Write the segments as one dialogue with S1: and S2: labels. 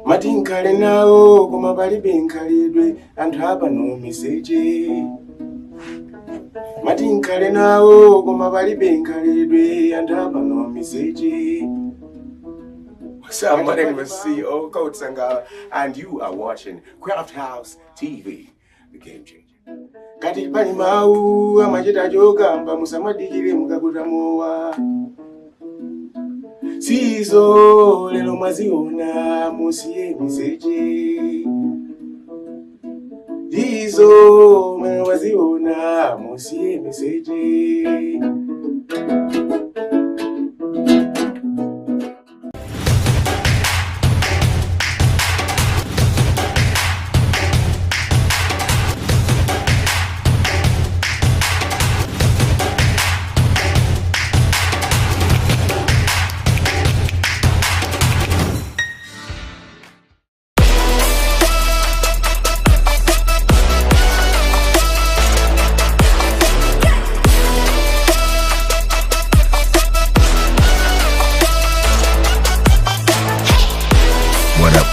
S1: Matinkale nao koma palibe nkhalidwe anthu apa no miseche. Matinkale nao koma palibe nkhalidwe anthu apa no miseche. What's up? My name is CEO Coach Sangala, and you are watching Crafthouse TV, the game changer. Kati pani mau amachita chokamba musamadikire mukakuta mowa. Sizo lelo mwaziona musiye miseche. Sizo mwaziona musiye miseche.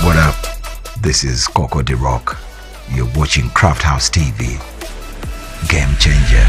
S2: What up? This is Coco the Rock. You're watching Crafthouse TV. Game changer.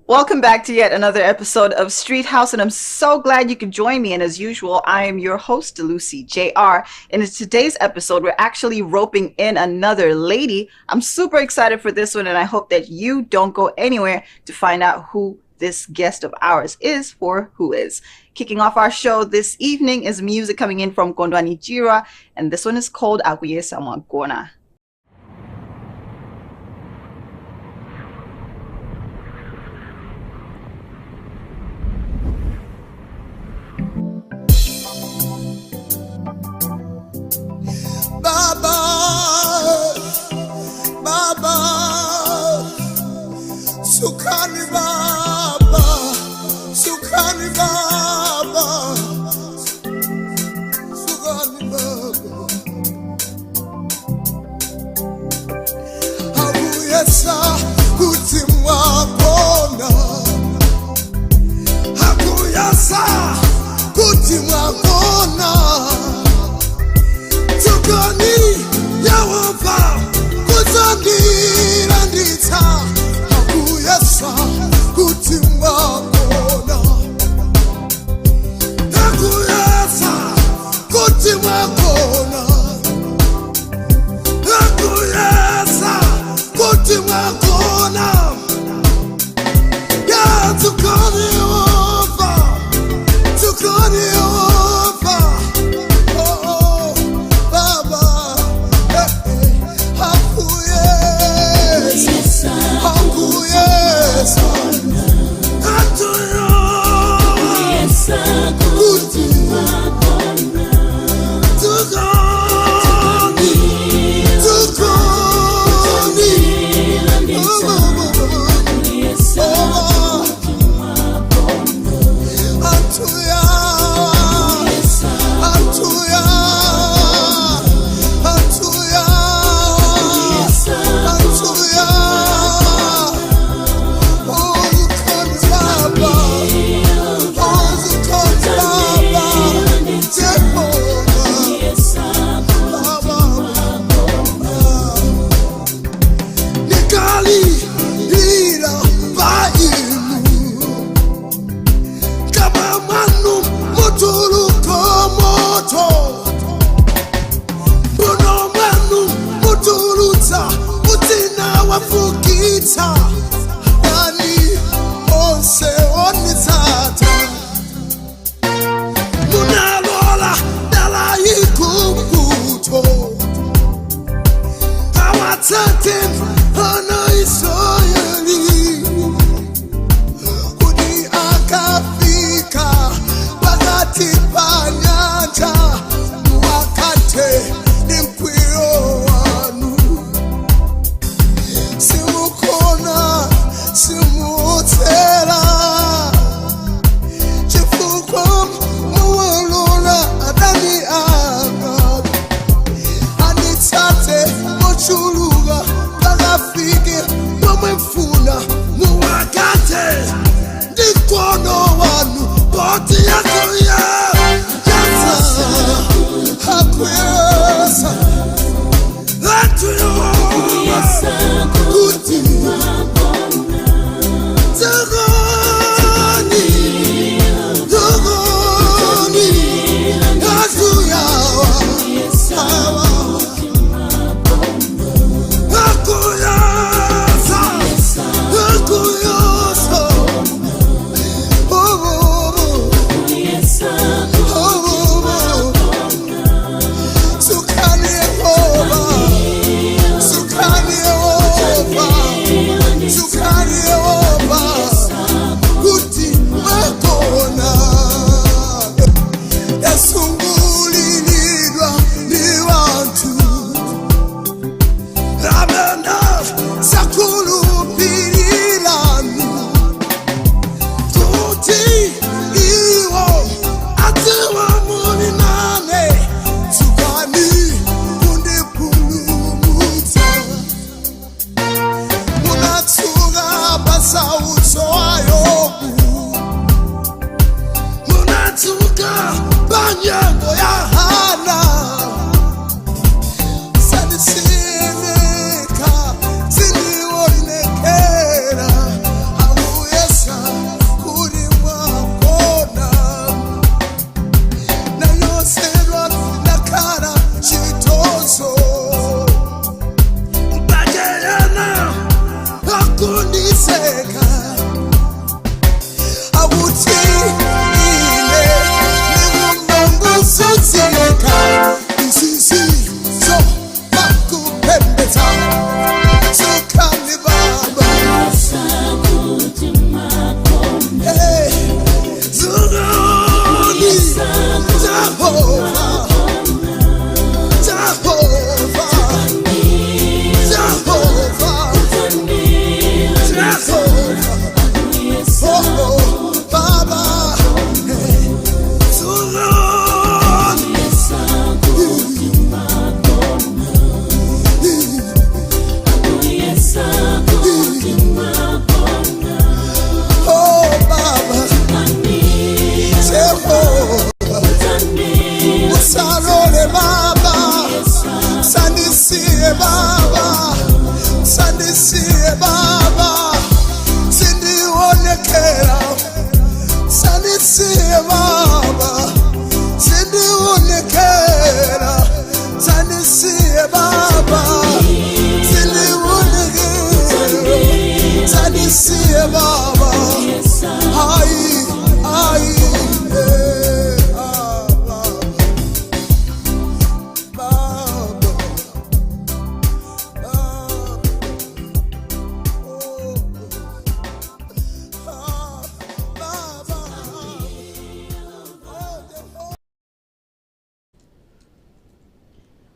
S3: Welcome back to yet another episode of Streethouse, and I'm so glad you could join me. And as usual, I am your host, Lucy JR. And in today's episode, we're actually roping in another lady. I'm super excited for this one, and I hope that you don't go anywhere to find out who this guest of ours is for Who Is. Kicking off our show this evening is music coming in from Kondwani Jira, and this one is called Akuye Samwagona.
S4: Baba, Sukani Baba, Sukani Baba, Sukani Baba. Hakuyesa kutimwa kona, Hakuyesa kutimwa kona. Tukani Yawava Kutandira Ndita Hakuyesa kutimwa kona. Hakuyesa kutimwa kona. Hakuyesa kutimwa kona. Ya tukani Yawava, tukani Yawava. Simukona, simutera.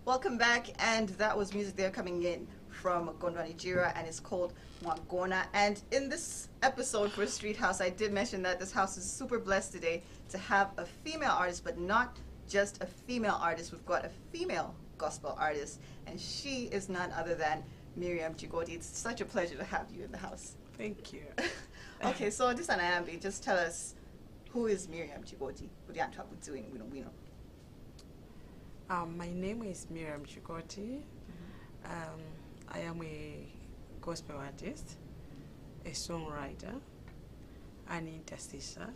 S3: Welcome back, and that was music there coming in from Gondwa, Nigeria, and it's called Mwagona. And in this episode for Streethouse, I did mention that this house is super blessed today to have a female artist, but not just a female artist. We've got a female gospel artist, and she is none other than Miriam Chikoti. It's such a pleasure to have you in the house.
S5: Thank you.
S3: Okay, so just an Ayambi, just tell us, who is Miriam Chikoti? What do you doing? We know.
S5: My name is Miriam Chikoti. I am a gospel artist, a songwriter, an intercessor,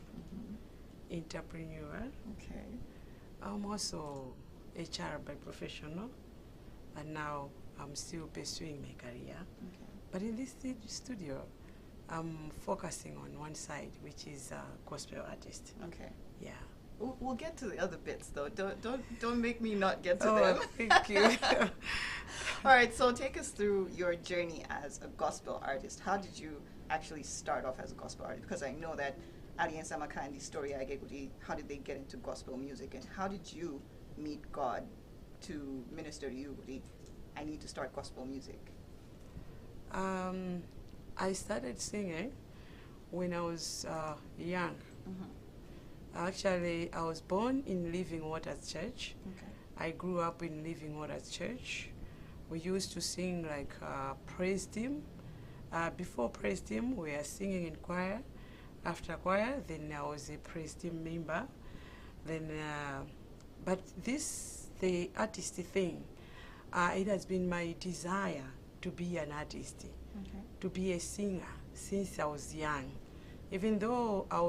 S5: entrepreneur.
S3: Okay.
S5: I'm also HR by professional, and now I'm still pursuing my career.
S3: Okay.
S5: But in this studio, I'm focusing on one side, which is a gospel artist.
S3: Okay.
S5: Yeah.
S3: We'll get to the other bits though. Don't make me not get to
S5: Oh,
S3: them.
S5: thank you.
S3: All right, so take us through your journey as a gospel artist. How did you actually start off as a gospel artist? Because I know that Ali and Samakandi story, how did they get into gospel music, and how did you meet God to minister to you? I need to start gospel music.
S5: I started singing when I was young. Actually, I was born in Living Waters Church.
S3: Okay.
S5: I grew up in Living Waters Church. We used to sing like praise team. Before praise team, we were singing in choir. After choir, then I was a praise team member. Then, but this the artist thing, it has been my desire to be an artist, to be a singer since I was young. Even though I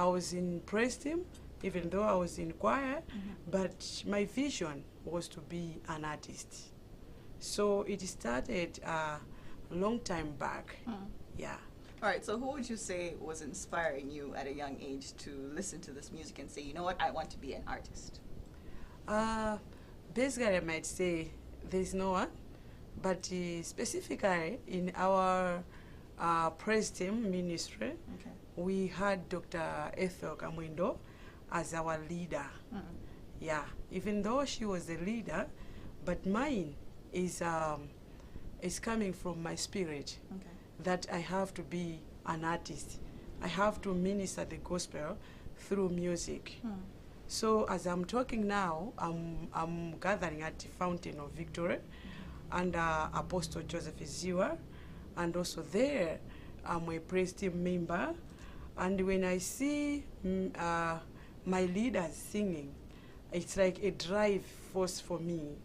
S5: was in praise team, even though I was in choir, but my vision was to be an artist. So it started a long time back. Yeah.
S3: All right, so who would you say was inspiring you at a young age to listen to this music and say, you know what, I want to be an artist?
S5: Basically, I might say there's no one, but specifically in our praise team ministry, we had Dr. Ethel Kamwindo as our leader. Yeah, even though she was the leader, but mine is coming from my spirit that I have to be an artist. I have to minister the gospel through music. So as I'm talking now, I'm gathering at the Fountain of Victory under Apostle Joseph Iziwa, and also there I'm a praise team member. And when I see my leaders singing, it's like a drive force for me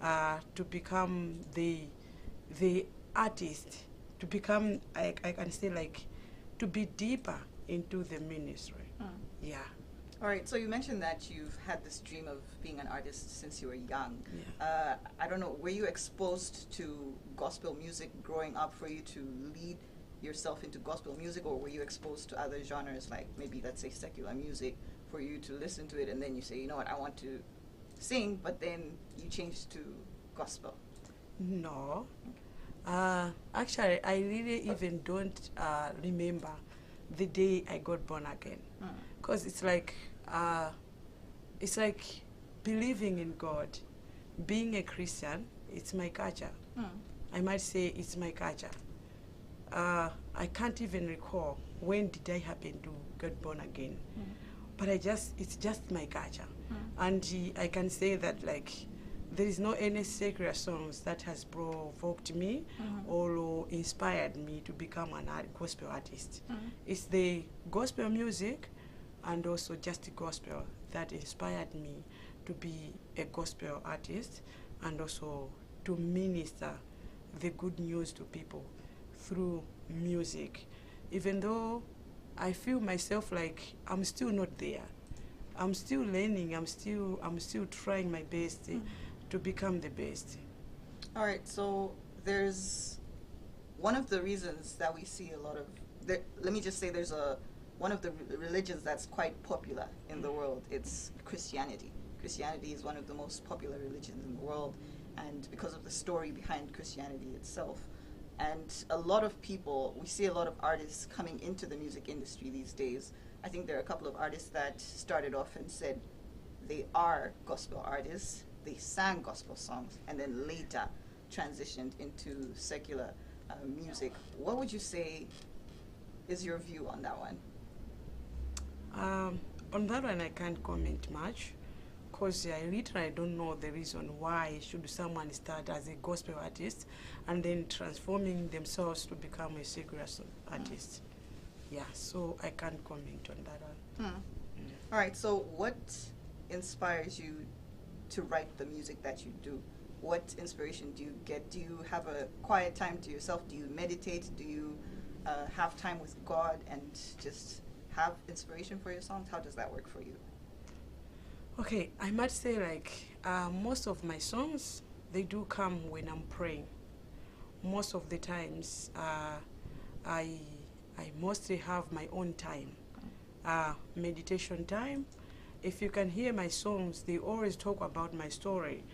S5: to become the artist, to become, I can say, like, to be deeper into the ministry. Yeah.
S3: All right, so you mentioned that you've had this dream of being an artist since you were young. I don't know, were you exposed to gospel music growing up for you to lead yourself into gospel music, or were you exposed to other genres, like maybe, let's say, secular music, for you to listen to it and then you say, you know what, I want to sing, but then you changed to gospel?
S5: No. Actually, I really even don't remember the day I got born again, because it's like believing in God, being a Christian. It's my culture. I might say it's my culture. I can't even recall when did I happen to get born again, but it's just my culture, and I can say that, like, there is no any secular songs that has provoked me or inspired me to become an gospel artist. It's the gospel music and also just the gospel that inspired me to be a gospel artist and also to minister the good news to people through music. Even though I feel myself like I'm still not there. I'm still learning, I'm still trying my best to become the best.
S3: All right, so there's one of the reasons that we see a lot of, let me just say, there's one of the religions that's quite popular in the world. It's Christianity. Christianity is one of the most popular religions in the world, and because of the story behind Christianity itself. And a lot of people, we see a lot of artists coming into the music industry these days. I think there are a couple of artists that started off and said they are gospel artists, they sang gospel songs, and then later transitioned into secular music. What would you say is your view on that one?
S5: On that one, I can't comment much, because I literally don't know the reason why should someone start as a gospel artist and then transforming themselves to become a secular artist. Yeah, so I can't comment on that one.
S3: All right, so what inspires you to write the music that you do? What inspiration do you get? Do you have a quiet time to yourself? Do you meditate? Do you have time with God and just have inspiration for your songs? How does that work for you?
S5: Okay, I might say, like, most of my songs, they do come when I'm praying. Most of the times, I mostly have my own time, meditation time. If you can hear my songs, they always talk about my story,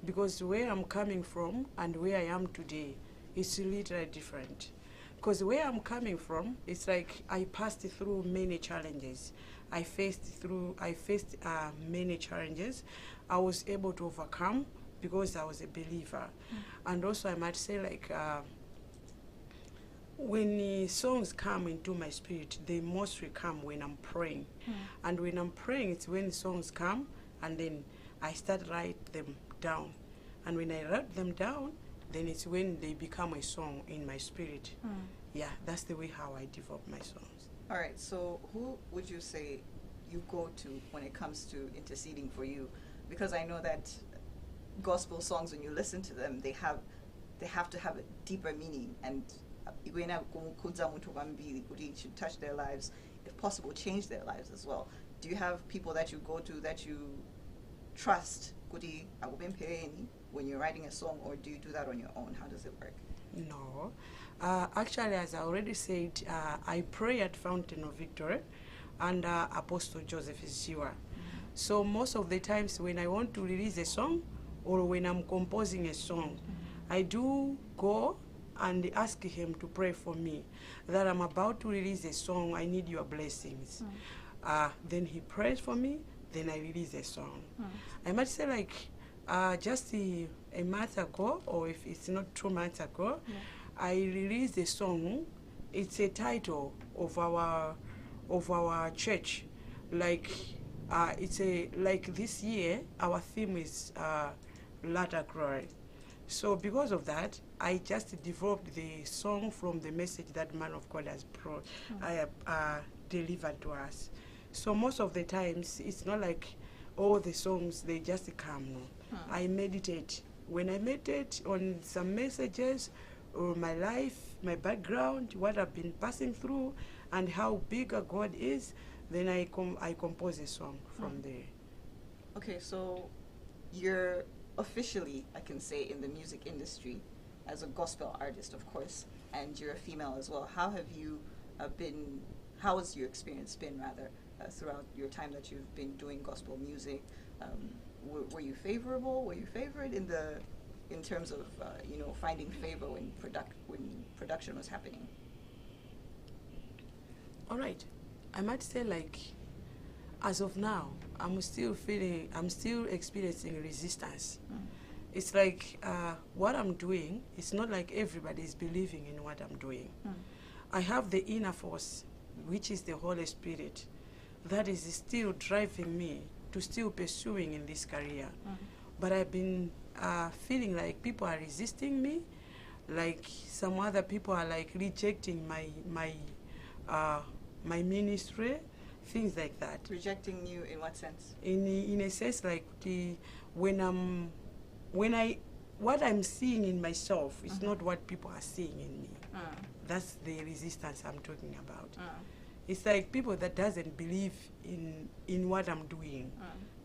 S5: because where I'm coming from and where I am today is literally different. Because where I'm coming from, it's like I passed through many challenges. I faced many challenges. I was able to overcome because I was a believer. And also I might say, like, when the songs come into my spirit, they mostly come when I'm praying. And when I'm praying, it's when the songs come, and then I start write them down. And when I write them down, then it's when they become a song in my spirit. Yeah, that's the way how I develop my songs.
S3: All right, so who would you say you go to when it comes to interceding for you? because I know that gospel songs, when you listen to them, they have to have a deeper meaning, and it should touch their lives, if possible change their lives as well. Do you have people that you go to that you trust when you're writing a song, or do you do that on your own? How does it work?
S5: No. Actually, as I already said, I pray at Fountain of Victory under Apostle Joseph Isiwa. So most of the times when I want to release a song, or when I'm composing a song, I do go and ask him to pray for me, that I'm about to release a song, I need your blessings. Then he prays for me, then I release a song. I might say, like, just a month ago, or if it's not 2 months ago, I released a song. It's a title of our church. Like, it's like this year our theme is latter glory. So because of that, I just developed the song from the message that man of God has delivered to us. So most of the times, it's not like all the songs, they just come. No. I meditate. When I meditate on some messages, or my life, my background, what I've been passing through, and how big a God is, then I compose a song from there. Okay,
S3: so you're officially, I can say, in the music industry as a gospel artist, of course, and you're a female as well. How have you how has your experience been, rather, throughout your time that you've been doing gospel music? Were you favorable? Were you favored in terms of finding favor when production was happening?
S5: All right, I might say, like, as of now, I'm still experiencing resistance. It's like what I'm doing, it's not like everybody is believing in what I'm doing. I have the inner force, which is the Holy Spirit, that is still driving me to still pursuing in this career. But I've been feeling like people are resisting me, like some other people are like rejecting my ministry, things like that.
S3: Rejecting you in what sense?
S5: In a sense, like what I'm seeing in myself is not what people are seeing in me. That's the resistance I'm talking about. It's like people that doesn't believe in what I'm doing.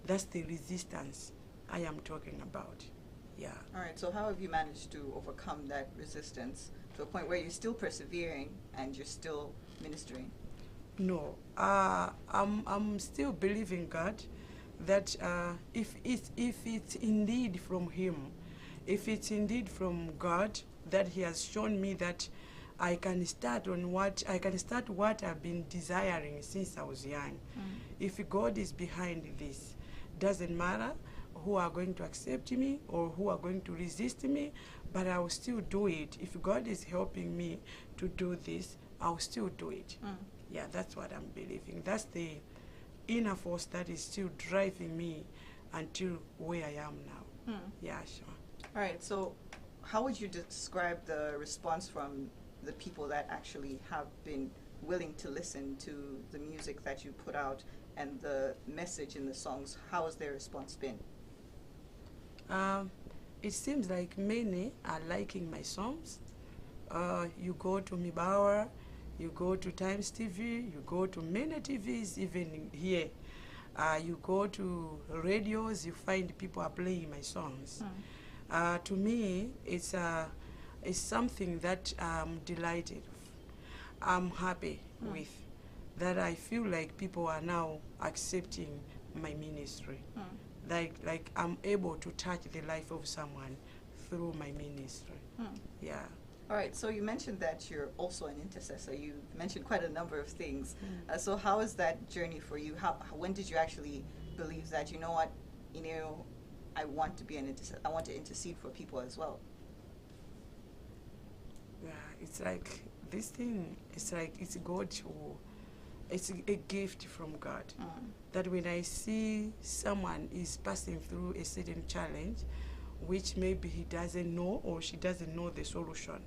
S5: That's the resistance I am talking about. Yeah.
S3: All right, so how have you managed to overcome that resistance to a point where you're still persevering and you're still ministering?
S5: No, I'm still believing God that if it's indeed from Him, if it's indeed from God, that He has shown me that I can start what I've been desiring since I was young. If God is behind this, doesn't matter who are going to accept me or who are going to resist me, but I will still do it. If God is helping me to do this, I'll still do it. Yeah, that's what I'm believing. That's the inner force that is still driving me until where I am now. Yeah, sure.
S3: All right, so how would you describe the response from the people that actually have been willing to listen to the music that you put out and the message in the songs? How has their response been?
S5: It seems like many are liking my songs. You go to Mibawa, you go to Times TV, you go to many TVs, even here. You go to radios, you find people are playing my songs. To me, it's something that I'm delighted with. I'm happy with. That I feel like people are now accepting my ministry. Like I'm able to touch the life of someone through my ministry. Yeah.
S3: All right, so you mentioned that you're also an intercessor. You mentioned quite a number of things. So how is that journey for you? When did you actually believe that, I want to be an intercessor, I want to intercede for people as well?
S5: Yeah, it's like this thing, it's like it's God it's a gift from God. That when I see someone is passing through a certain challenge, which maybe he doesn't know or she doesn't know the solution,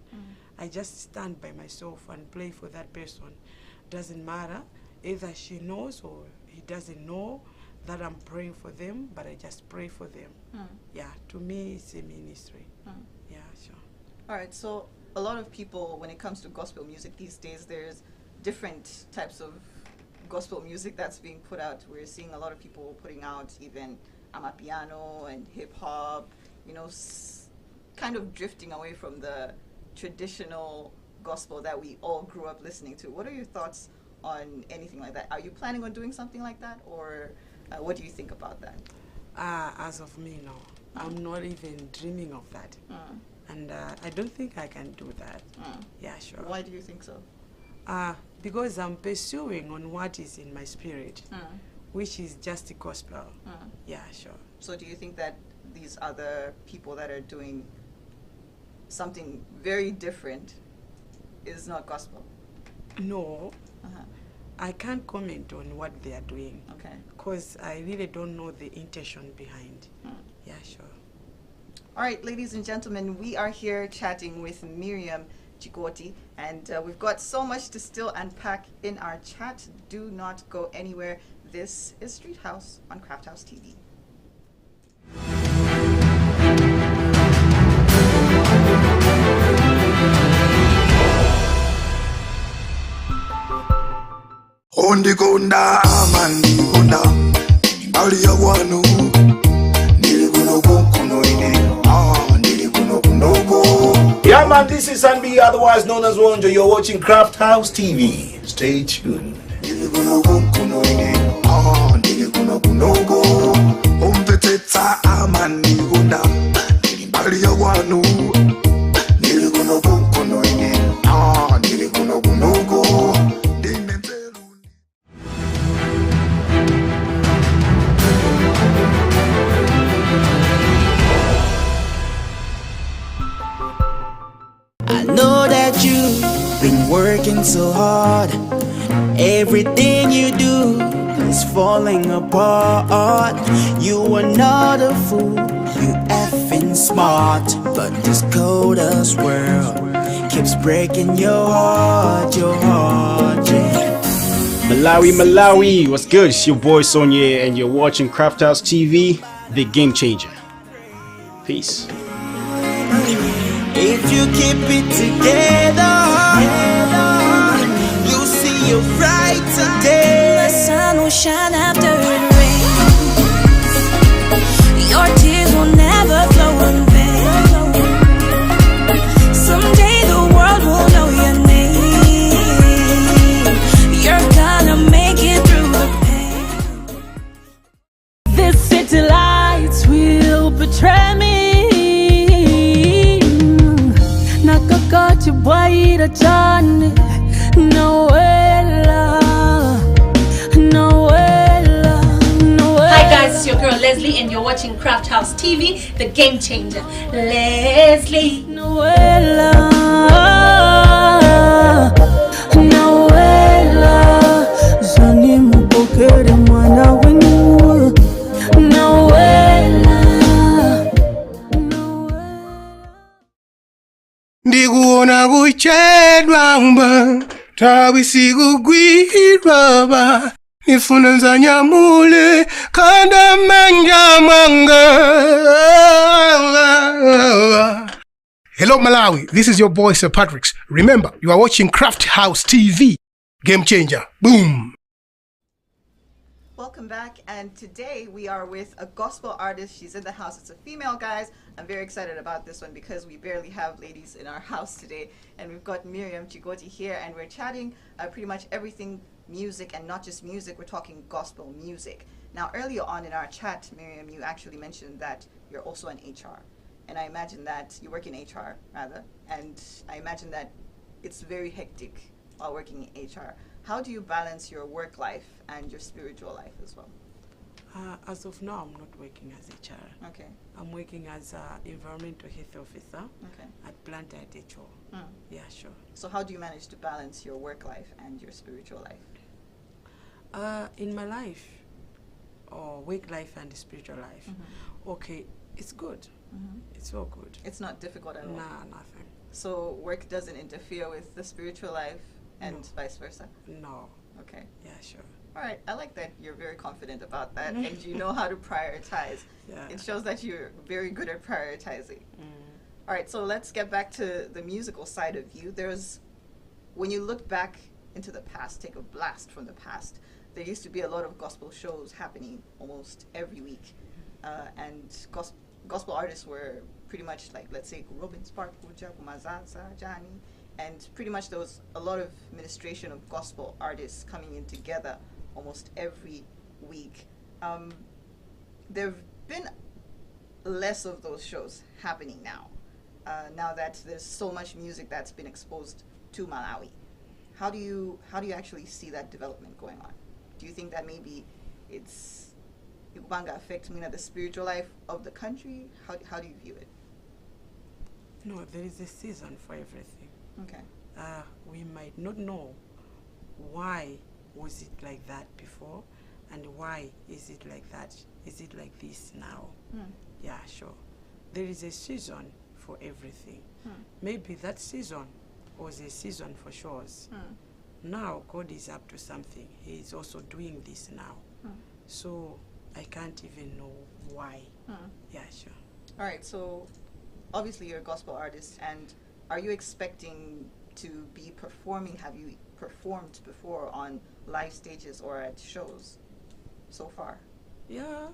S5: I just stand by myself and pray for that person. Doesn't matter, either she knows or he doesn't know, that I'm praying for them, but I just pray for them. Yeah, to me, it's a ministry. Yeah, sure.
S3: All right, so a lot of people, when it comes to gospel music these days, there's different types of gospel music that's being put out. We're seeing a lot of people putting out even amapiano and hip hop, you know, kind of drifting away from the traditional gospel that we all grew up listening to. What are your thoughts on anything like that? Are you planning on doing something like that, or what do you think about that?
S5: As of me, no. I'm not even dreaming of that. And I don't think I can do that. Yeah, sure.
S3: Why do you think so?
S5: Because I'm pursuing on what is in my spirit, which is just the gospel. Yeah, sure.
S3: So do you think that these other people that are doing something very different is not gospel?
S5: No. I can't comment on what they are doing.
S3: Okay.
S5: Because I really don't know the intention behind. Yeah, sure.
S3: All right, ladies and gentlemen, we are here chatting with Miriam Chikoti, and we've got so much to still unpack in our chat. Do not go anywhere. This is Streethouse on Crafthouse TV.
S4: Ondikonda amandikonda mbali ya wanu ndili kuno kuno ine ndili kuno kunoko.
S1: Yeah, man, this is Sanbi, otherwise known as Wonjo. You're watching Crafthouse TV. Stay tuned.
S4: Ndili kuno kuno ine ndili kuno kunoko. Ompetetsa amandikonda ndili mbali ya wanu ndili kuno ine ndili kuno kunoko.
S6: I know that you've been working so hard. Everything you do is falling apart. You are not a fool, you effing smart. But this coldest world keeps breaking your heart, yeah.
S7: Malawi, what's good? It's your boy Sonia, and you're watching Crafthouse TV, the game changer. Peace.
S6: If you keep it together, you'll see your brighter day.
S8: The sun will shine after it rains. Your tears will never flow in vain. Someday the world will know your name. You're gonna make it through the pain. This city lights will betray me. Nakakati bwaira chane Noella.
S9: Hi guys, it's your girl Leslie and you're watching Crafthouse TV, the game changer. Leslie.
S8: Noella. Zani mupokere mwana wenu. Noella.
S4: Ndikuona kuchedwa mba tawi kugwirwa ba nifuna nzanyamule kanda manja mwanga. Hello Malawi, this is your boy Sir Patrick's. Remember, you are watching Crafthouse TV, game changer. Boom.
S3: Welcome back, and today we are with a gospel artist. She's in the house. It's a female, guys. I'm very excited about this one because we barely have ladies in our house today, and we've got Miriam Chikoti here, and we're chatting pretty much everything music, and not just music. We're talking gospel music. Now, earlier on in our chat, Miriam, you actually mentioned that you're also an HR, and I imagine that you work in HR, rather, and I imagine that it's very hectic while working in HR. How do you balance your work life and your spiritual life as well?
S5: As of now, I'm not working as HR.
S3: Okay.
S5: I'm working as an environmental health officer at Planta HO. Yeah, sure.
S3: So how do you manage to balance your work life and your spiritual life?
S5: In my life, or work life and spiritual life, okay, it's good. It's all good.
S3: It's not difficult at all?
S5: Nah, nothing.
S3: So work doesn't interfere with the spiritual life and vice versa?
S5: No.
S3: Okay.
S5: Yeah, sure.
S3: All right, I like that you're very confident about that and you know how to prioritize.
S5: Yeah.
S3: It shows that you're very good at prioritizing. All right, so let's get back to the musical side of you. When you look back into the past, take a blast from the past, there used to be a lot of gospel shows happening almost every week. And gospel artists were pretty much like, let's say, Robin Spark, Johnny, and pretty much there was a lot of ministration of gospel artists coming in together almost every week. There have been less of those shows happening now, now that there's so much music that's been exposed to Malawi. How do you actually see that development going on? Do you think that maybe it's going to affect the spiritual life of the country? How do you view it?
S5: No, there is a season for everything.
S3: Okay.
S5: We might not know why was it like that before and why is it like that. Is it like this now? Yeah, sure. There is a season for everything. Maybe that season was a season for shows. Now God is up to something. He is also doing this now. So I can't even know why. Yeah, sure.
S3: All right, so obviously you're a gospel artist, and are you expecting to be performing? Have you performed before on live stages or at shows so far?
S5: Yeah,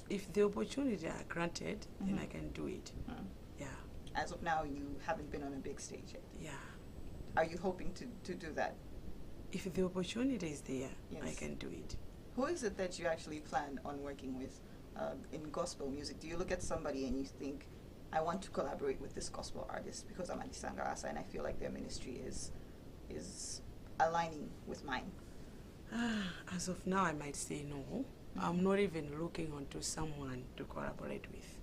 S5: if the opportunity are granted, then I can do it. Yeah.
S3: As of now, you haven't been on a big stage yet.
S5: Yeah.
S3: Are you hoping to do that?
S5: If the opportunity is there,
S3: Yes.
S5: I can do it.
S3: Who is it that you actually plan on working with in gospel music? Do you look at somebody and you think, I want to collaborate with this gospel artist because I'm Sangarasa and I feel like their ministry is aligning with mine?
S5: As of now, I might say no. I'm not even looking onto someone to collaborate with.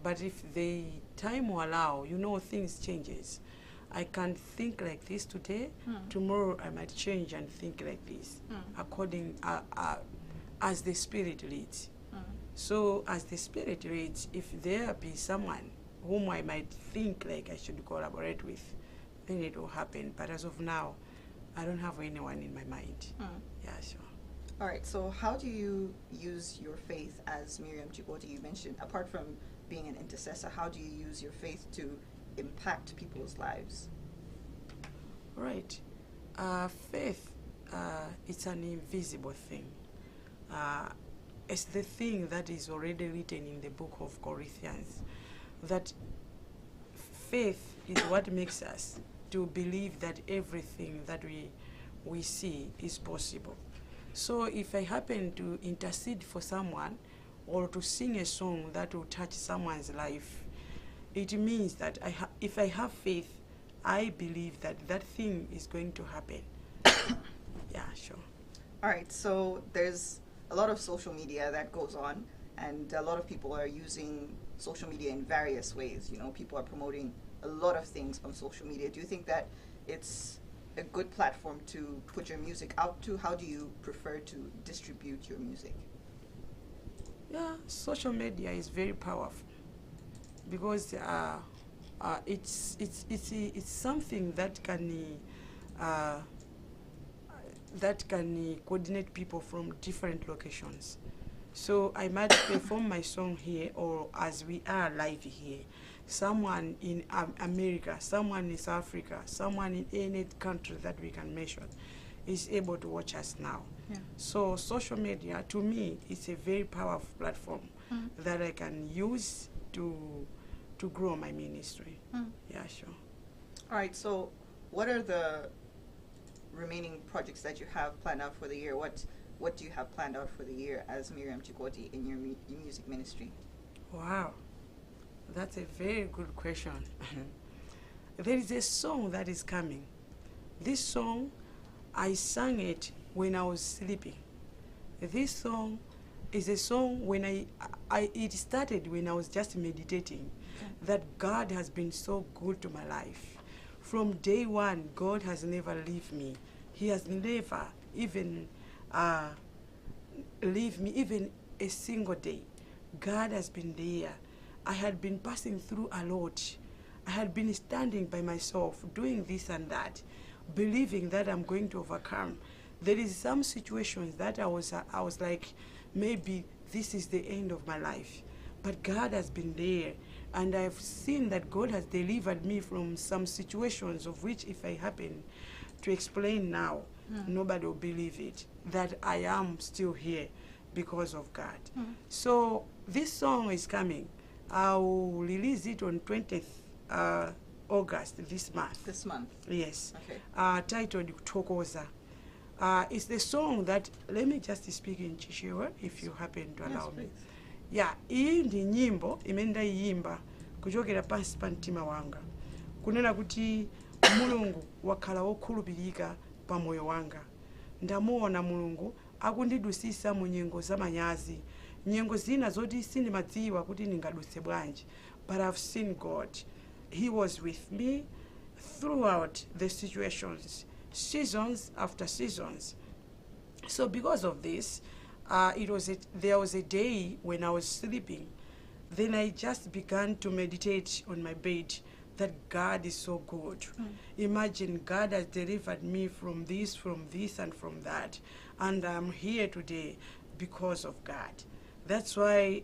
S5: But if the time will allow, things changes. I can think like this today. Tomorrow I might change and think like this, according as the Spirit leads. So as the Spirit leads, if there be someone whom I might think like I should collaborate with, then it will happen. But as of now, I don't have anyone in my mind. Yeah, sure.
S3: All right, so how do you use your faith as Miriam Chikoti? You mentioned, apart from being an intercessor, how do you use your faith to impact people's lives?
S5: Right. Faith, it's an invisible thing. It's the thing that is already written in the book of Corinthians, that faith is what makes us to believe that everything that we see is possible. So if I happen to intercede for someone or to sing a song that will touch someone's life, it means that if I have faith, I believe that that thing is going to happen. Yeah, sure.
S3: All right, so there's a lot of social media that goes on, and a lot of people are using social media in various ways. People are promoting a lot of things on social media. Do you think that it's a good platform to put your music out to? How do you prefer to distribute your music?
S5: Yeah, social media is very powerful because it's something that can coordinate people from different locations. So I might perform my song here, or as we are live here, someone in America, someone in South Africa, someone in any country that we can mention is able to watch us now.
S3: Yeah.
S5: So social media, to me, is a very powerful platform that I can use to grow my ministry. Yeah, sure.
S3: All right, so what are the remaining projects that you have planned out for the year? What do you have planned out for the year as Miriam Chikoti in your music ministry?
S5: Wow, that's a very good question. There is a song that is coming. This song, I sang it when I was sleeping. This song is a song when it started when I was just meditating, that God has been so good to my life. From day one, God has never left me. He has never even leave me even a single day. God has been there. I had been passing through a lot. I had been standing by myself, doing this and that, believing that I'm going to overcome. there is some situations that I was like, maybe this is the end of my life, but God has been there, and I've seen that God has delivered me from some situations of which, if I happen to explain now, nobody will believe it, that I am still here because of God. So this song is coming. I'll release it on 20th August this month.
S3: This month?
S5: Yes.
S3: Okay.
S5: Titled Tokoza. It's the song that, let me just speak in Chichewa if you happen to allow me. Yeah, hii ndi nyimbo imene ndayimba kuchokera pansi pa mtima wanga, kunena kuti Mulungu wakhala wokhulupirika pa moyo wanga. Ndamuona Mulungu akundidusisa mu nyengo za manyazi, nyengo zina zoti sindimadziwa kuti ndingadutse bwanji, but I've seen God. He was with me throughout the situations, seasons after seasons. So because of this, there was a day when I was sleeping. Then I just began to meditate on my bed that God is so good. Imagine God has delivered me from this, and from that. And I'm here today because of God. That's why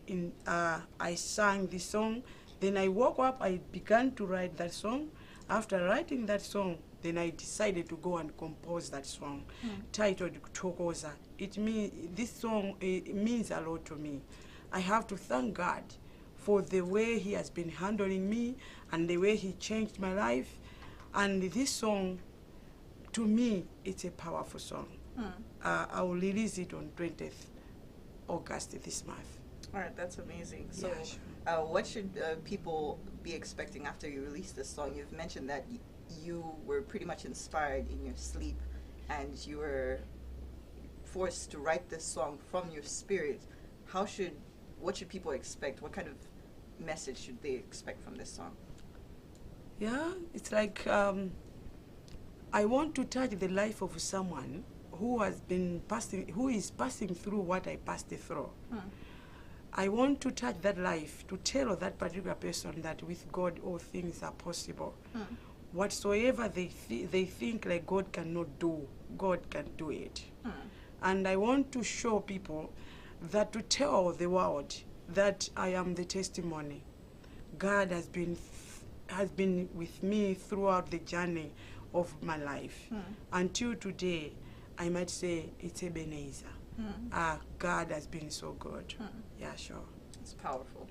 S5: I sang this song. Then I woke up, I began to write that song. After writing that song, then I decided to go and compose that song titled Tokoza. This song, it means a lot to me. I have to thank God for the way He has been handling me and the way He changed my life. And this song, to me, it's a powerful song. I will release it on 20th August this month.
S3: All right, that's amazing. So,
S5: Yeah, sure.
S3: what should people be expecting after you release this song? You've mentioned that you were pretty much inspired in your sleep, and you were forced to write this song from your spirit. What should people expect? What kind of message should they expect from this song?
S5: Yeah, it's like I want to touch the life of someone who is passing through what I passed through. I want to touch that life, to tell that particular person that with God all things are possible. Whatsoever they think like God cannot do, God can do it. And I want to show people that, to tell the world that I am the testimony. God has been with me throughout the journey of my life. Until today, I might say it's Ebenezer. God has been so good. Yeah, sure.
S3: It's powerful.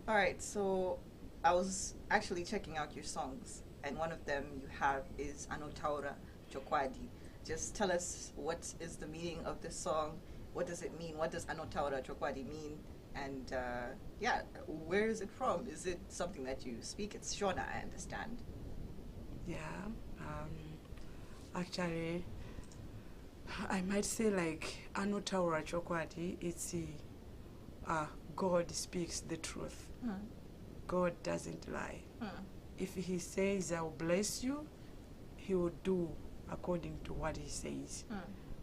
S3: All right, so I was actually checking out your songs, and one of them you have is Anotaura Chokwadi. Just tell us, what is the meaning of this song? What does it mean? What does Anotaura Chokwadi mean? And yeah, where is it from? Is it something that you speak? It's Shona, I understand.
S5: Yeah, actually, I might say like Anotaura Chokwadi, it's God speaks the truth. God doesn't lie. If He says, I'll bless you, He will do according to what He says.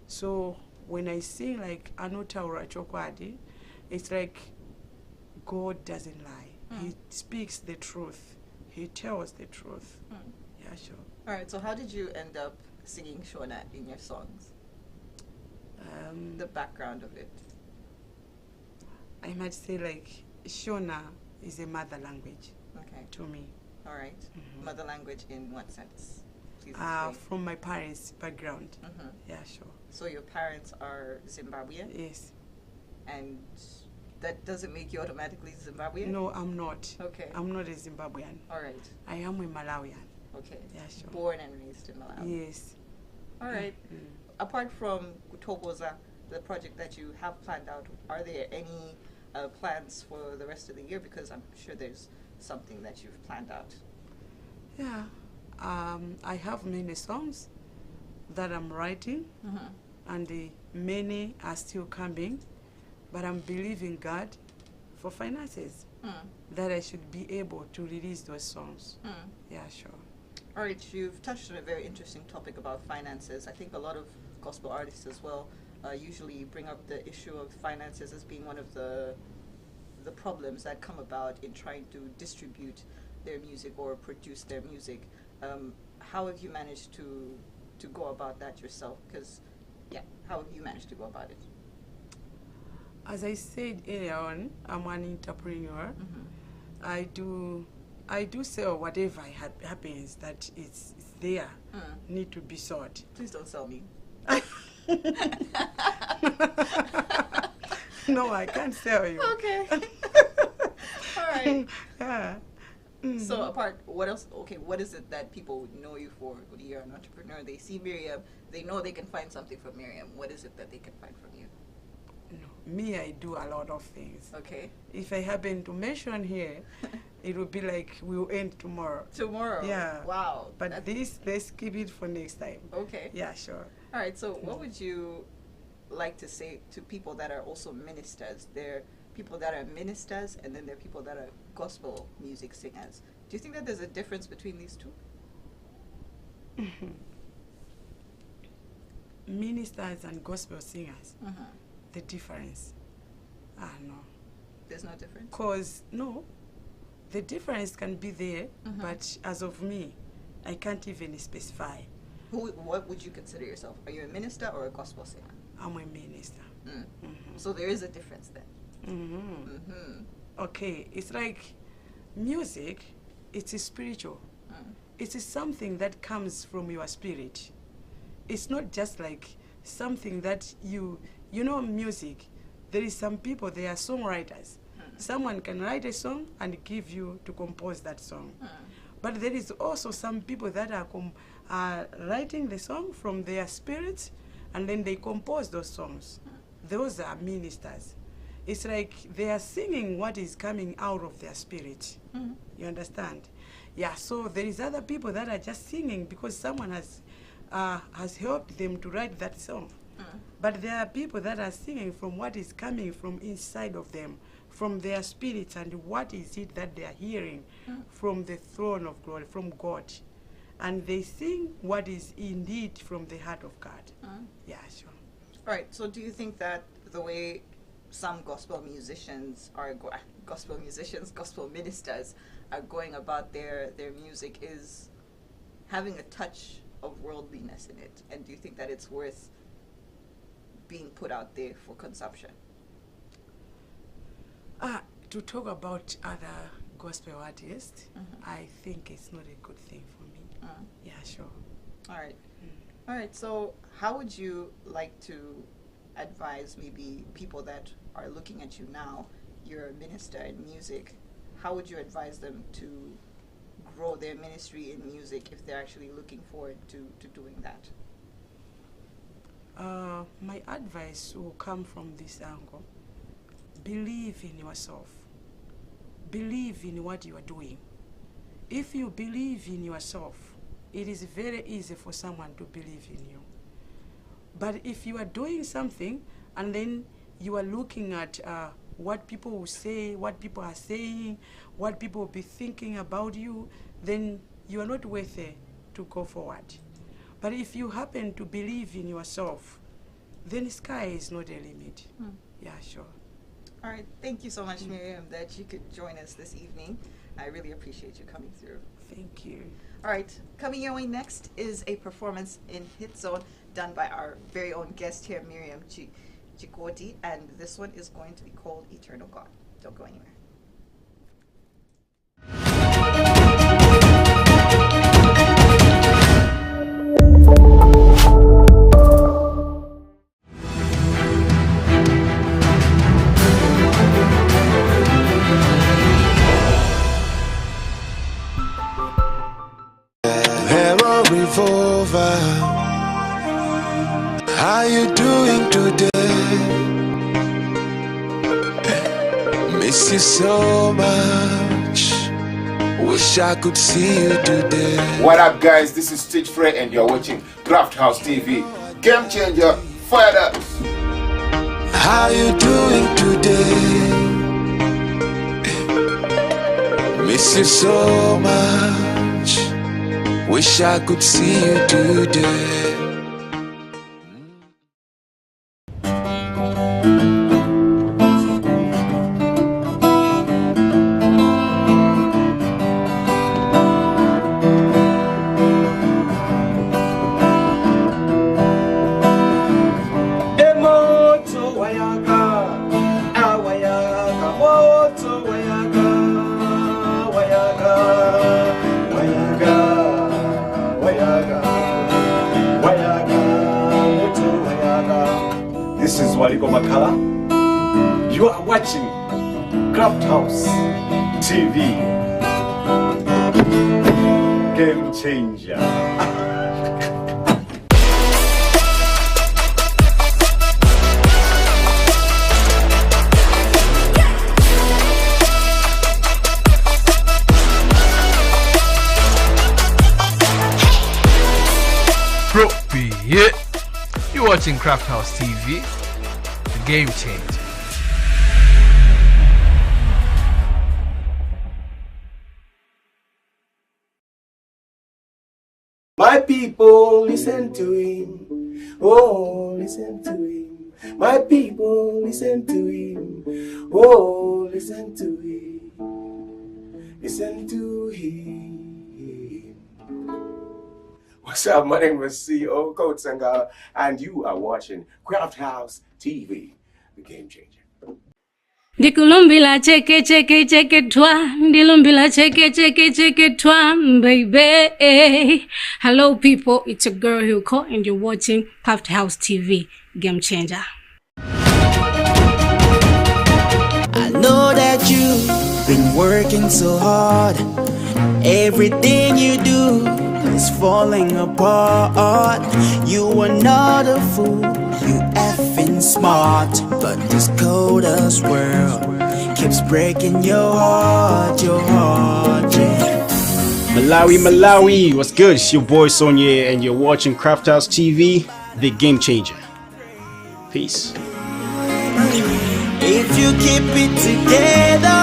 S5: So when I sing like Anotaura Chokwadi, it's like God doesn't lie. He speaks the truth. He tells the truth. Yeah, sure.
S3: All right, so how did you end up singing Shona in your songs? The background of it.
S5: I might say like Shona is a mother language to me.
S3: All right. Mother language in what sense? Please explain.
S5: From my parents' background. Yeah, sure.
S3: So your parents are Zimbabwean?
S5: Yes.
S3: And that doesn't make you automatically Zimbabwean?
S5: No, I'm not.
S3: Okay.
S5: I'm not a Zimbabwean.
S3: All right.
S5: I am a Malawian.
S3: Okay.
S5: Yeah, sure.
S3: Born and raised in Malawi.
S5: Yes.
S3: All right. Apart from Kutoboza, the project that you have planned out, are there any plans for the rest of the year? Because I'm sure there's something that you've planned out.
S5: Yeah. I have many songs that I'm writing, and many are still coming, but I'm believing God for finances, that I should be able to release those songs. Yeah, sure.
S3: All right, you've touched on a very interesting topic about finances. I think a lot of gospel artists as well usually bring up the issue of finances as being one of the problems that come about in trying to distribute their music or produce their music. How have you managed to go about that yourself? Because Yeah. How have you managed to go about it?
S5: As I said earlier on, I'm an entrepreneur. I do sell whatever happens that it's there, need to be sold.
S3: Please don't sell me.
S5: No, I can't sell you.
S3: Okay. All right.
S5: Yeah.
S3: So apart, what else? Okay, what is it that people would know you for? When you're an entrepreneur, they see Miriam, they know they can find something from Miriam. What is it that they can find from you?
S5: No, me, I do a lot of things.
S3: Okay.
S5: If I happen to mention here, it will be like we'll end tomorrow.
S3: Tomorrow?
S5: Yeah.
S3: Wow.
S5: But let's keep it for next time.
S3: Okay.
S5: Yeah, sure.
S3: All right, so what would you like to say to people that are also ministers? There are people that are ministers, and then there are people that are gospel music singers. Do you think that there's a difference between these two?
S5: Ministers and gospel singers, the difference? No.
S3: There's no difference?
S5: Because, no, the difference can be there, but as of me, I can't even specify.
S3: What would you consider yourself? Are you a minister or a gospel singer?
S5: I'm a minister.
S3: So there is a difference then?
S5: Okay, it's like music, it's spiritual. It is something that comes from your spirit. It's not just like something that you know music. There is some people, they are songwriters. Someone can write a song and give you to compose that song. But there is also some people that are writing the song from their spirits, and then they compose those songs. Those are ministers. It's like they are singing what is coming out of their spirit. You understand? Yeah, so there is other people that are just singing because someone has helped them to write that song. But there are people that are singing from what is coming from inside of them, from their spirits, and what is it that they are hearing from the throne of glory, from God. And they sing what is indeed from the heart of God. Yeah, sure.
S3: All right, so do you think that the way some gospel musicians, gospel ministers are going about their music is having a touch of worldliness in it? And do you think that it's worth being put out there for consumption?
S5: To talk about other gospel artists, I think it's not a good thing for me. Yeah, sure.
S3: All right. All right, so how would you like to advise maybe people that are looking at you now? You're a minister in music. How would you advise them to grow their ministry in music if they're actually looking forward to doing that?
S5: My advice will come from this angle. Believe in yourself. Believe in what you are doing. If you believe in yourself, it is very easy for someone to believe in you. But if you are doing something and then you are looking at what people will say, what people are saying, what people will be thinking about you, then you are not worthy to go forward. But if you happen to believe in yourself, then the sky is not a limit. Yeah, sure.
S3: All right. Thank you so much, Miriam, that you could join us this evening. I really appreciate you coming through.
S5: Thank you.
S3: All right. Coming your way next is a performance in Hit Zone done by our very own guest here, Miriam Chikoti, and this one is going to be called Eternal God. Don't go anywhere.
S10: Revolver, how you doing today? Miss you so much. Wish I could see you today.
S1: What up, guys? This is Stitch Frey, and you're watching Crafthouse TV. Game changer, fired up.
S10: How you doing today? Miss you so much. Wish I could see you today.
S1: This is Waliko Makala. You are watching Crafthouse TV. Game changer.
S11: Bro, be it. You're watching Crafthouse TV, the game changer.
S1: My people, listen to him. Oh, listen to him. My people, listen to him. Oh, listen to him. Listen to him. What's up? My name is CEO Kotsanga, and you are watching Crafthouse TV, the game changer.
S9: Ndikulumbila cheke cheke cheke twa, ndilumbila cheke cheke cheke twa, baby. Hello people, it's your girl Hugo and you're watching Crafthouse TV, Game Changer.
S6: I know that you've been working so hard. Everything you do is falling apart. You are not a fool, you effing smart. But this cold-ass world keeps breaking your heart, yeah.
S7: Malawi, what's good? It's your boy Sonia and you're watching Crafthouse TV, the game changer. Peace.
S6: If you keep it together,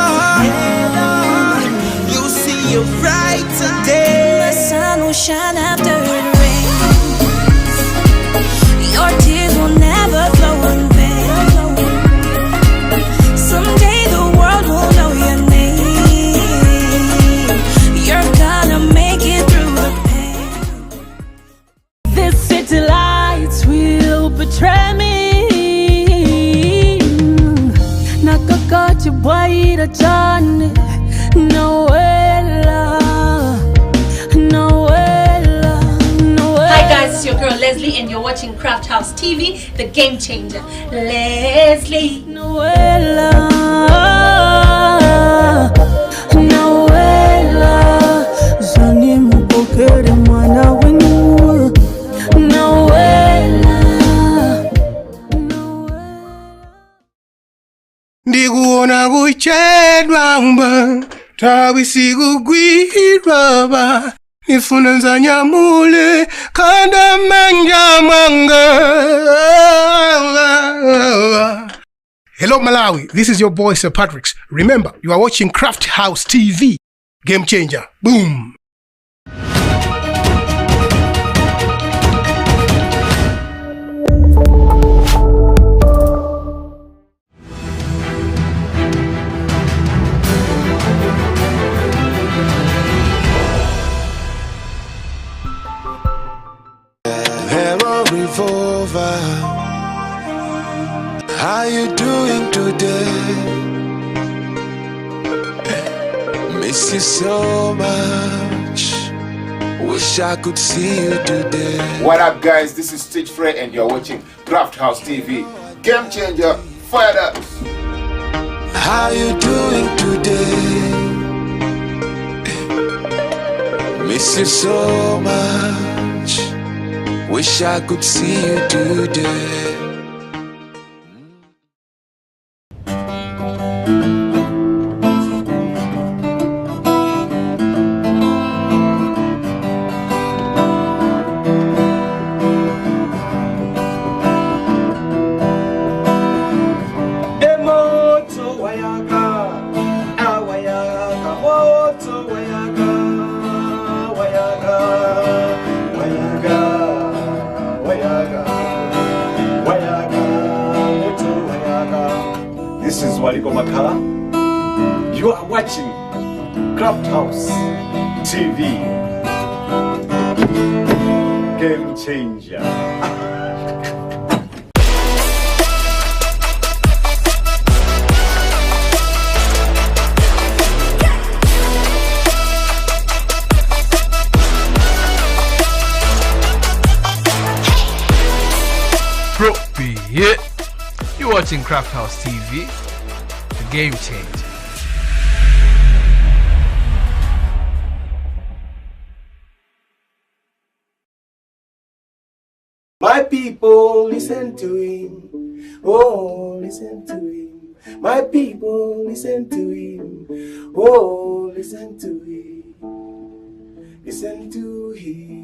S6: you'll see your bright today.
S8: The sun will shine after it rains. Your tears will never flow in vain. Someday the world will know your name. You're gonna make it through the pain. This city lights will betray me. Nakakati bwaira chane Noella.
S9: Hi guys, it's your girl Leslie and you're watching Crafthouse TV, the game changer. Leslie.
S8: Noella. Zani mupokere mwana wenyu. Noella.
S4: Ndikuona kuchedwa mba tawi kugwirwa ba nifuna nzanyamule kanda manja mwanga. Hello Malawi, this is your boy Sir Patrick's. Remember, you are watching Crafthouse TV, Game Changer. Boom.
S10: Revolver, how you doing today? Miss you so much. Wish I could see you today.
S1: What up, guys? This is Stitch Fred, and you're watching Crafthouse TV, game changer. Fired up.
S10: How you doing today? Miss you so much. Wish I could see you today.
S1: This is Waliko Makala. You are watching Crafthouse TV, game changer.
S11: Bro, be it. You're watching Crafthouse TV, the game changer.
S1: My people, listen to him. Oh, listen to him. My people, listen to him. Oh, listen to him. Listen to him.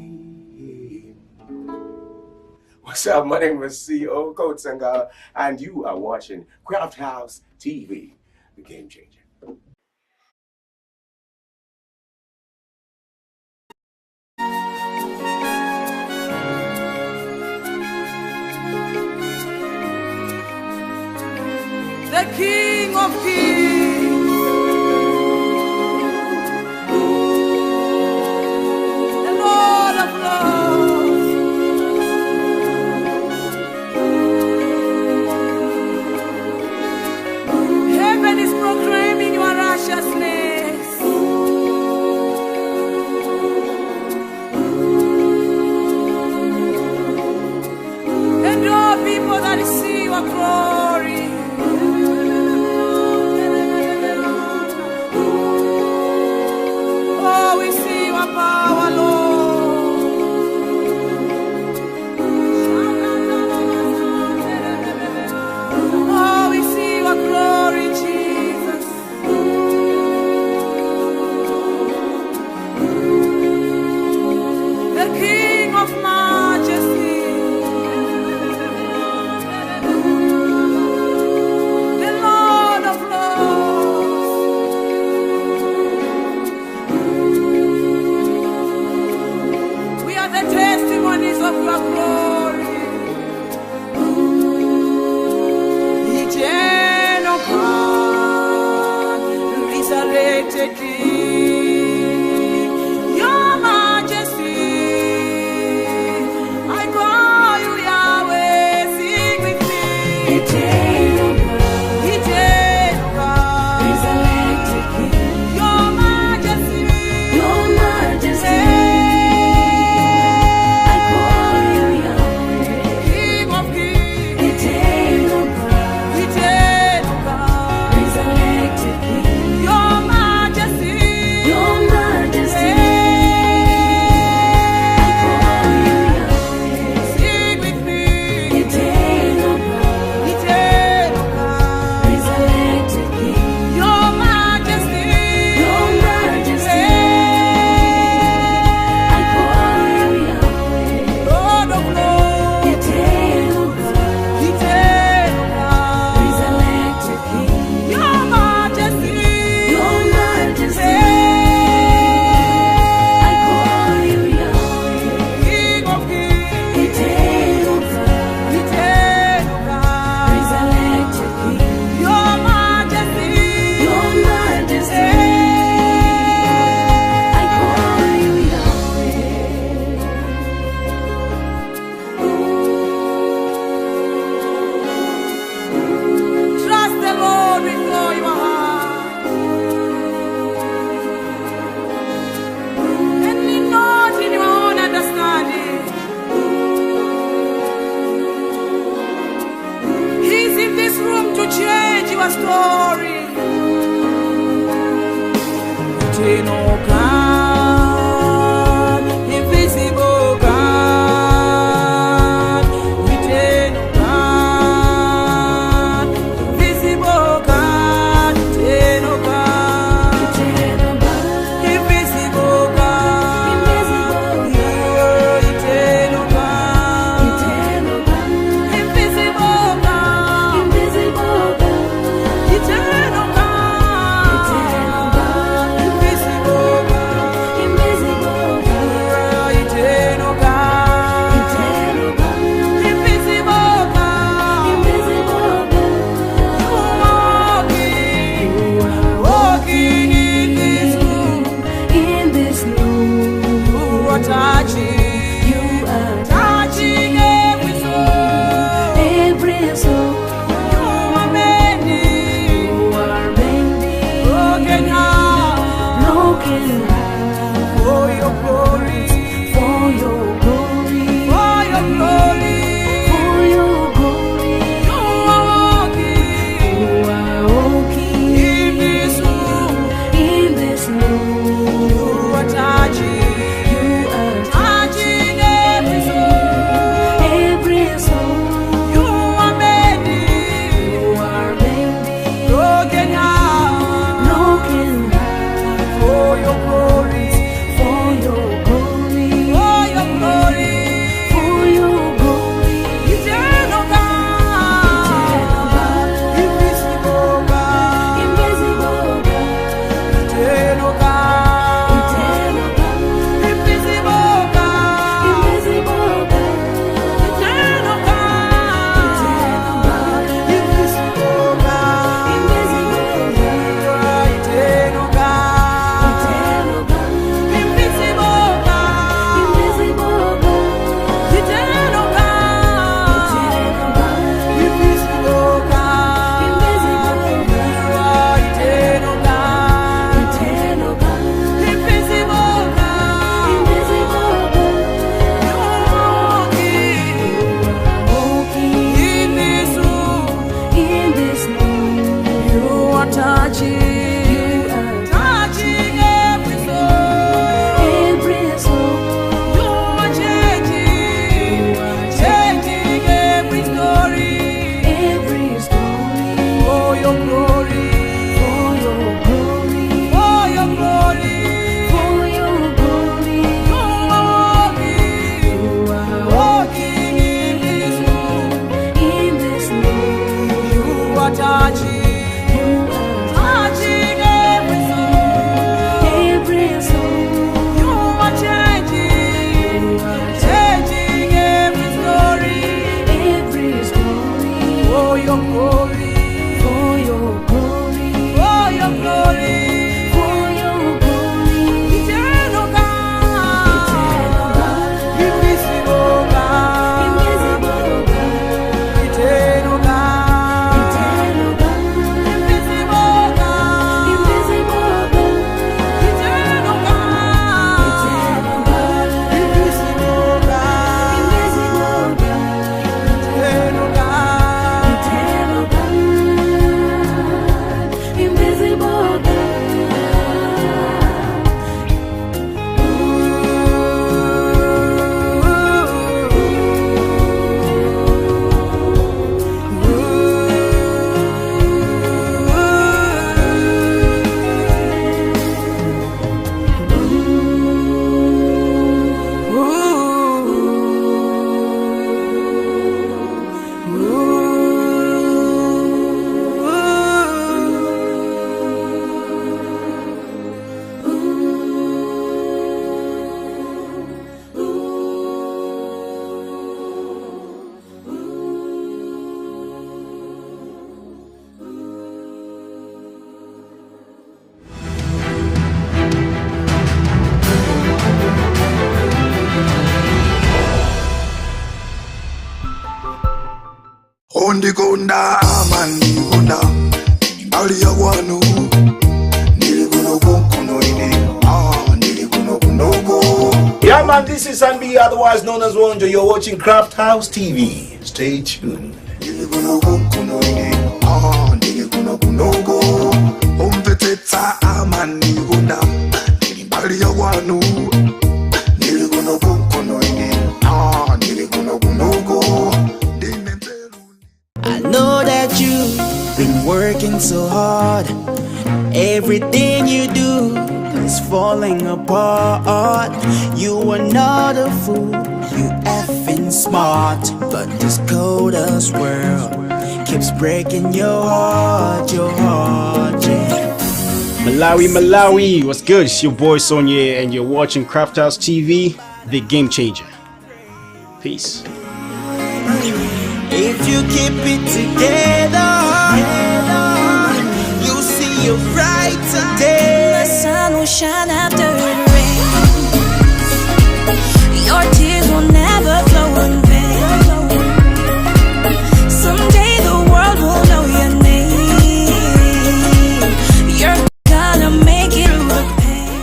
S1: What's up? My name is CEO Kotsanga, and you are watching Crafthouse TV, the game changer.
S5: The King of Kings, the Lord of Lords, heaven is proclaiming your righteousness. And all people that see your glory. Oh, we see your power, Lord. Oh, we see your glory, Jesus. The King of Majesty, the Lord of Lords. We are the testimonies of your glory. Eternal God, resurrected King, your majesty, I call you Yahweh, sing with me. Eternal God, resurrected King, your majesty, I call you Yahweh, King of Kings, eternal God, resurrected King, your majesty, I call you Yahweh, sing with me. Eternal God, resurrected King, your majesty, I call you Yahweh, Lord of Lords, eternal God, resurrected King, your majesty, I call you Yahweh, King of Kings, eternal God, resurrected King, your majesty, I call you Yahweh. Trust the Lord with all your heart, and lean not in your own understanding. He's in this room to change your story. Eternal God, invisible God, eternal God, invisible God, eternal God, invisible God, yeah, eternal God, invisible God, eternal God, invisible
S10: Ondikonda amani konda ali ya wanu nilikuno kuno ine nilikuno kunoko.
S7: Yeah man, this is Sanbi, otherwise known as Wonjo. You're watching Crafthouse TV. Stay tuned.
S10: Nilikuno kuno ine nilikuno kunoko. Ompeteta amani konda ali ya wanu nilikuno kuno ine nilikuno kunoko.
S6: I know that you've been working so hard. Everything you do is falling apart. You are not a fool, you effing smart. But this coldest world keeps breaking your heart, yeah.
S7: Malawi, what's good? It's your boy Sonia, and you're watching Crafthouse TV, the game changer. Peace.
S6: If you keep it together, you'll see a brighter day.
S8: The sun will shine after it rains. Your tears will never flow in vain. Someday the world will know your name. You're gonna make it through the pain.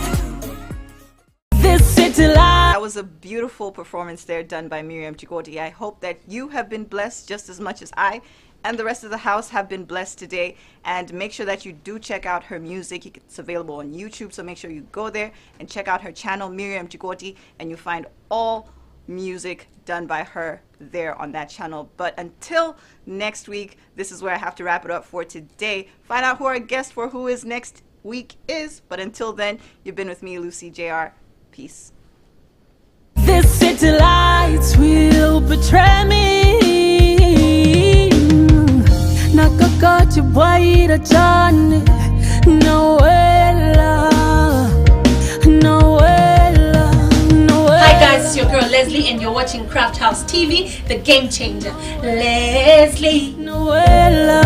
S8: This city life.
S3: That was a beautiful performance there done by Miriam Chikoti. I hope that you have been blessed just as much as I and the rest of the house have been blessed today. And make sure that you do check out her music. It's available on YouTube, so make sure you go there and check out her channel, Miriam Chikoti, and you find all music done by her there on that channel. But until next week, this is where I have to wrap it up for today. Find out who our guest for Who Is Next Week is. But until then, you've been with me, Lucy JR. Peace.
S8: This city lights will betray me. Nakakati bwaira chane Noella.
S9: Hi guys, it's your girl Leslie and you're watching Crafthouse TV, the game changer. Leslie.
S8: Noella.